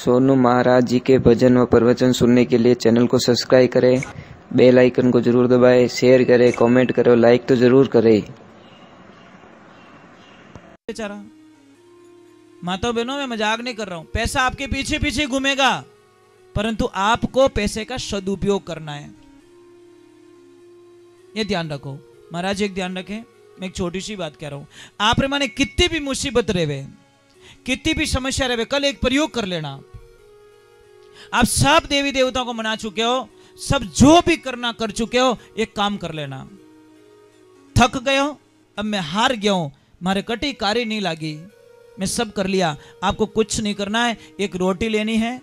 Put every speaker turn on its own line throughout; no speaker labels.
सोनू महाराज जी के भजन व प्रवचन सुनने के लिए चैनल को सब्सक्राइब करें, बेल आइकन को जरूर दबाएं, शेयर करें, कमेंट करें, लाइक तो जरूर करें।
बेचारा माता बहनों, मैं मजाक नहीं कर रहा हूं। पैसा आपके पीछे पीछे घूमेगा, परंतु आपको पैसे का सदुपयोग करना है, ये ध्यान रखो। महाराज एक ध्यान रखें, मैं एक छोटी सी बात कह रहा हूं। आप रे माने कितनी भी मुसीबत रहे, कितनी भी समस्या रहे, कल एक प्रयोग कर लेना। आप सब देवी देवताओं को मना चुके हो, सब जो भी करना कर चुके हो, एक काम कर लेना। थक गए हो, अब मैं हार गया हूं, मारे कटी कारी नहीं लगी, मैं सब कर लिया। आपको कुछ नहीं करना है, एक रोटी लेनी है,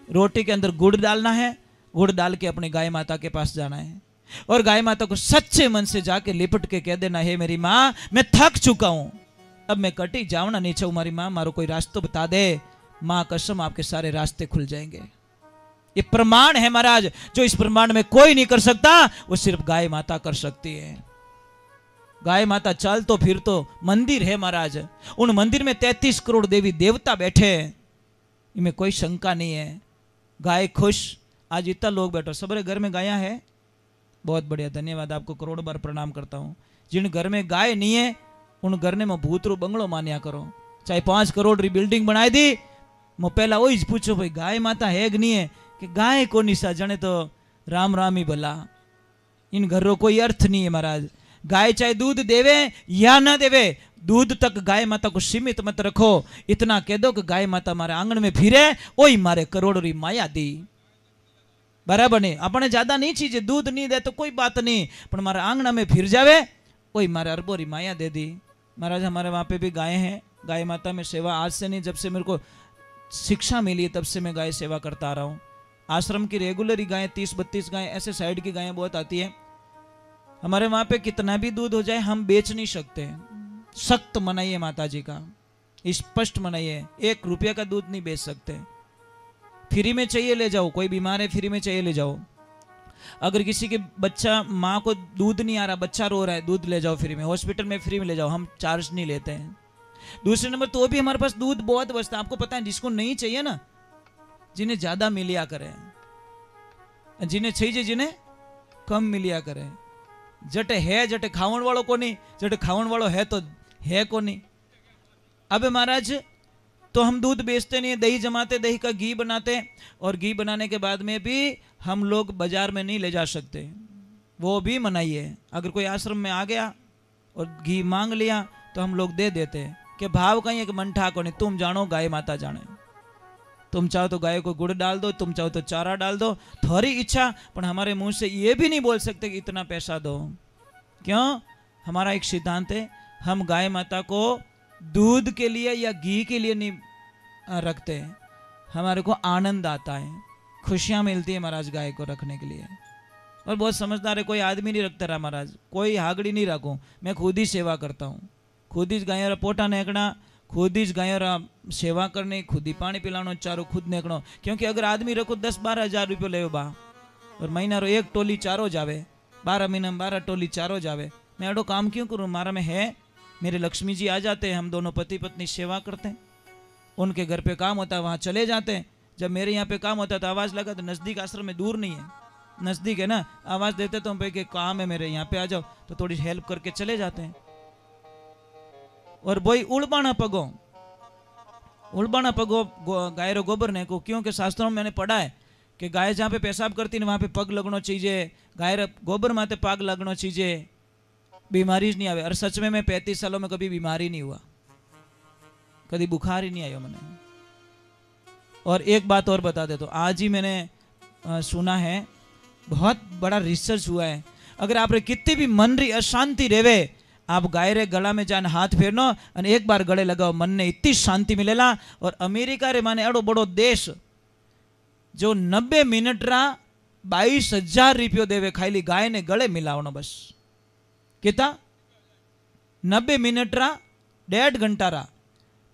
रोटी के अंदर गुड़ डालना है, गुड़ डाल के अपनी गाय माता के पास जाना है और गाय माता को सच्चे मन से जाके लिपट के कह देना, हे मेरी माँ, मैं थक चुका हूं, अब मैं कटी जाऊं ना नीचे, मारी माँ मारो कोई रास्ता बता दे। माँ कसम आपके सारे रास्ते खुल जाएंगे। ये प्रमाण है महाराज, जो इस प्रमाण में कोई नहीं कर सकता, वो सिर्फ गाय माता कर सकती है। गाय माता चल तो फिर तो मंदिर है महाराज, उन मंदिर में 33 करोड़ देवी देवता बैठे, इनमें कोई शंका नहीं है। गाय खुश, आज इतना लोग बैठो, सबरे घर में गाया है, बहुत बढ़िया, धन्यवाद, आपको करोड़ बार प्रणाम करता हूं। जिन घर में गाय नहीं है, उन घर ने मैं भूतरू बंगलो मान्या करो, चाहे 5 करोड़ री बिल्डिंग बनाई दी, मैं पहला वही पूछो भाई गाय माता है कि नहीं है, कि गाय को निशा जने तो राम राम ही भला। इन घरों कोई अर्थ नहीं है महाराज। गाय चाहे दूध देवे या ना देवे, दूध तक गाय माता को सीमित मत रखो। इतना कह दो कि गाय माता मारे आंगन में फिरे, ओही मारे करोड़ री माया दी, बराबर नहीं। अपने ज्यादा नहीं चाहिए, दूध नहीं दे तो कोई बात नहीं, पर हमारे आंगना में फिर जावे, वही मारे अरबों री माया दे दी। महाराज हमारे वहां पे भी गाय हैं, गाय माता में सेवा आज से नहीं, जब से मेरे को शिक्षा मिली है तब से मैं गाय सेवा करता आ रहा हूँ। आश्रम की रेगुलर ही गायें 30-32 गायें, ऐसे साइड की गायें बहुत आती है। हमारे वहां पे कितना भी दूध हो जाए हम बेच नहीं सकते, सख्त मनाही है माता जी का, स्पष्ट मनाही है, 1 रुपया का दूध नहीं बेच सकते। फ्री में चाहिए ले जाओ, कोई बीमार है फ्री में चाहिए ले जाओ। अगर किसी के बच्चा, माँ को दूध नहीं आ रहा, बच्चा रो रहा है, दूध ले जाओ फ्री में, हॉस्पिटल में फ्री में ले जाओ, हम चार्ज नहीं लेते हैं। दूसरे नंबर तो भी हमारे पास दूध बहुत बचता है, आपको पता है, जिसको नहीं चाहिए ना, जिन्हें ज्यादा मिलिया करे, जिन्हें चाहिए जिन्हें कम मिलिया करे। जटे है जटे खावन वालों को नहीं, जटे खावन वालों है तो है को नहीं। अब महाराज तो हम दूध बेचते नहीं, दही जमाते, दही का घी बनाते, और घी बनाने के बाद में भी हम लोग बाजार में नहीं ले जा सकते, वो भी मनाही है। अगर कोई आश्रम में आ गया और घी मांग लिया तो हम लोग दे देते हैं कि भाव कहीं एक मंठा को नहीं, तुम जानो गाय माता जाने। तुम चाहो तो गाय को गुड़ डाल दो, तुम चाहो तो चारा डाल दो, थोड़ी इच्छा, पर हमारे मुंह से ये भी नहीं बोल सकते कि इतना पैसा दो। क्यों? हमारा एक सिद्धांत है, हम गाय माता को दूध के लिए या घी के लिए नहीं रखते हैं, हमारे को आनंद आता है, खुशियां मिलती है महाराज गाय को रखने के लिए। और बहुत समझदार है, कोई आदमी नहीं रखता रहा महाराज, कोई हागड़ी नहीं रखूं, मैं खुद ही सेवा करता हूँ, खुद ही गायों पोटा नेकना, खुद ही गायों सेवा करनी, खुद ही पानी पिलानो, चारो खुद नेकनो। क्योंकि अगर आदमी रखो 10-12 हज़ार रुपये ले बा, और महीना रो 1 टोली चारो जावे, 12 महीना में 12 टोली चारो जावे, मैं एडो काम क्यों करूँ? मारा में है, मेरे लक्ष्मी जी आ जाते हैं, हम दोनों पति पत्नी सेवा करते हैं, उनके घर पे काम होता है वहाँ चले जाते हैं, जब मेरे यहाँ पे काम होता है तो आवाज़ लगा, तो नज़दीक आश्रम में, दूर नहीं है, नज़दीक है ना, आवाज़ देते तो हम पे काम है मेरे यहाँ पे आ जाओ, तो थोड़ी हेल्प करके चले जाते हैं। और वही उड़बाना पगो गाय रो गोबर ने को, क्योंकि शास्त्रों में मैंने पढ़ा है कि गाय जहाँ पे पेशाब करती है वहाँ पे पग लगना चाहिए, गाय गोबर माते पग लगना चाहिए, बीमारी नहीं आवे। और सच में मैं 35 सालों में कभी बीमारी नहीं हुआ, कभी बुखार ही नहीं आया मैंने। और एक बात और बता दे, तो आज ही मैंने सुना है, बहुत बड़ा रिसर्च हुआ है, अगर आप कितनी भी मन री अशांति रेवे, आप गाय रे गला में जान हाथ फेरनो और एक बार गले लगाओ, मन ने इतनी शांति मिलेला। और अमेरिका रे माने एडो बड़ो देश जो 90 मिनट रा 22,000 रुपयो देवे खाली गाय ने गले मिलावनो, बस कितना 90 मिनट रा 1.5 घंटा रा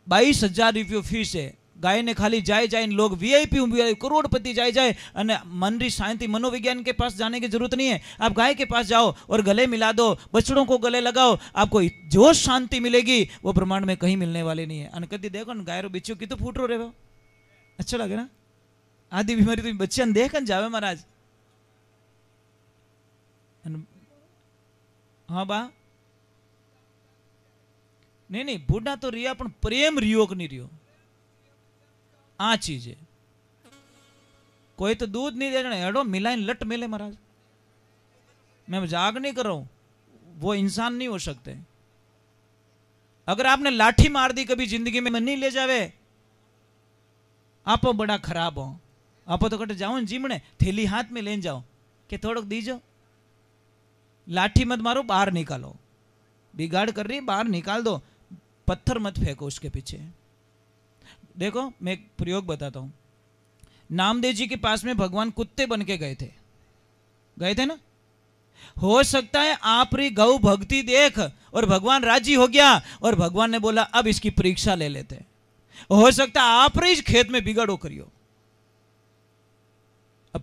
22,000 रुपयो फीस है। गाय ने खाली जाए जाए लोग वीआईपी करोड़पति जाए जाए, मन री शांति, मनोविज्ञान के पास जाने की जरूरत नहीं है, आप गाय के पास जाओ और गले मिला दो, बछड़ों को गले लगाओ, आपको जो शांति मिलेगी वो ब्रह्मांड में कहीं मिलने वाली नहीं है। अन कदी देखो गाय रो बिच्छू की तो फूट रो रहे, अच्छा लगे ना? आधी बीमारी तो बच्चे देख जावे महाराज। हाँ बा नहीं नहीं बूढ़ा तो रिया पण प्रेम रियो कि नहीं रियो आ चीज है। कोई तो दूध नहीं दे हेडो मिलाइन लट मिले महाराज। मैं मजाक नहीं कर रहा हूं, वो इंसान नहीं हो सकते। अगर आपने लाठी मार दी कभी जिंदगी में नहीं ले जावे, आप बड़ा खराब हो। आप तो कटे जाओ जीमने थैली हाथ में लेन जाओ कि थोड़क दीजो, लाठी मत मारो, बाहर निकालो। बिगाड़ कर रही बाहर निकाल दो, पत्थर मत फेंको उसके पीछे। देखो मैं एक प्रयोग बताता हूं। नामदेव जी के पास में भगवान कुत्ते बन के गए थे ना। हो सकता है आप री गौ भक्ति देख और भगवान राजी हो गया और भगवान ने बोला अब इसकी परीक्षा ले लेते। हो सकता है आप री खेत में बिगाड़ो करियो,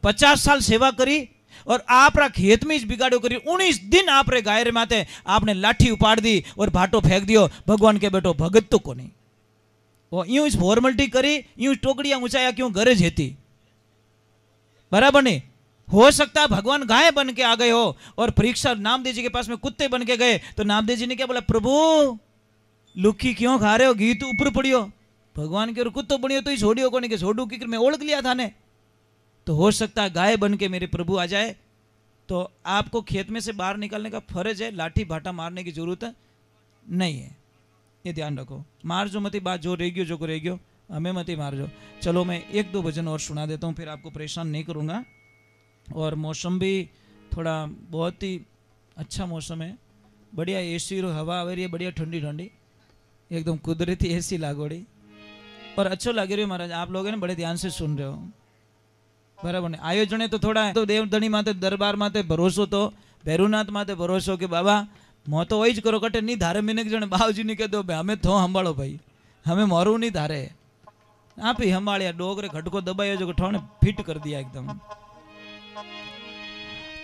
50 साल सेवा करी और आप रा खेत में इस बिगाड़ो करी। 19 दिन आप रे गाय रे माते आपने लाठी उपाड़ दी और भाटो फेंक दियो। भगवान के बेटो भगत तो को नहीं, वो यूं इस फॉर्मेलिटी करी, यूं टोकड़ियां ऊंचाया क्यों गरज हेती, बराबर नहीं। हो सकता है भगवान गाय बन के आ गए हो और परीक्षा नामदेव जी के पास में कुत्ते बन के गए तो नामदेव जी ने क्या बोला, प्रभु लुखी क्यों खा रहे हो, घी तो ऊपर पड़ियो। भगवान के कुत्तो बनियो तो ही छोड़ियो को नहीं कि छोड़ू की मैं ओढ़ लिया था ने। तो हो सकता है गाय बन के मेरे प्रभु आ जाए तो आपको खेत में से बाहर निकालने का फर्ज है, लाठी भाटा मारने की जरूरत नहीं है। ये ध्यान रखो, मार जो मती बात जो रहेगी जो को रहेगी हमें मती मार जो। चलो मैं 1-2 भजन और सुना देता हूँ, फिर आपको परेशान नहीं करूँगा। और मौसम भी थोड़ा बहुत ही अच्छा मौसम है, बढ़िया एसी हवा आ रही है, बढ़िया ठंडी ठंडी एकदम कुदरती एसी लागोड़ी और अच्छो लग रही है महाराज। आप लोग बड़े ध्यान से सुन रहे हो, बराबर ने। आयोजन तो थोड़ा तो देवधनी माते दरबार माते भरोसो तो भैरुनाथ माते भरोसो के बाबा मो तो वही करो कटे नहीं धारे मिनक जने बाबूजी ने कह दो हमें थो संभालो भाई, हमें मोरू नहीं धारे, आप ही संभालिया। डोगरे घटको दबायो जो ठोने फिट कर दिया एकदम।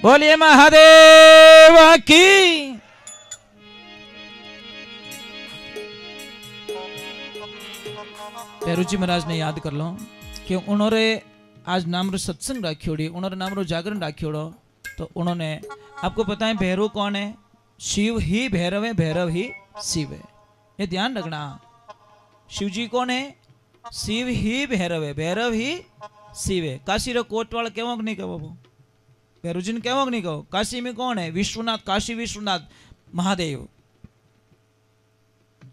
बोलिए महादेव की। पेरुजी महाराज ने याद कर लो कि उन्होंने आज नाम रो सत्संग राखियोड़ी, उन्होंने नाम रो जागरण राखियोड़ो। तो उन्होंने आपको पता है भैरव कौन है, शिव ही भैरव है, भैरव ही शिव है, ये ध्यान रखना। शिव जी कौन है, शिव ही भैरव है, भैरव ही शिव है। काशी रो कोटवाल केवो नहीं कहो, भैरव जी ने केवो नहीं कहो। काशी में कौन है, विश्वनाथ, काशी विश्वनाथ महादेव।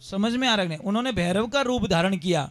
समझ में आ रहा है, उन्होंने भैरव का रूप धारण किया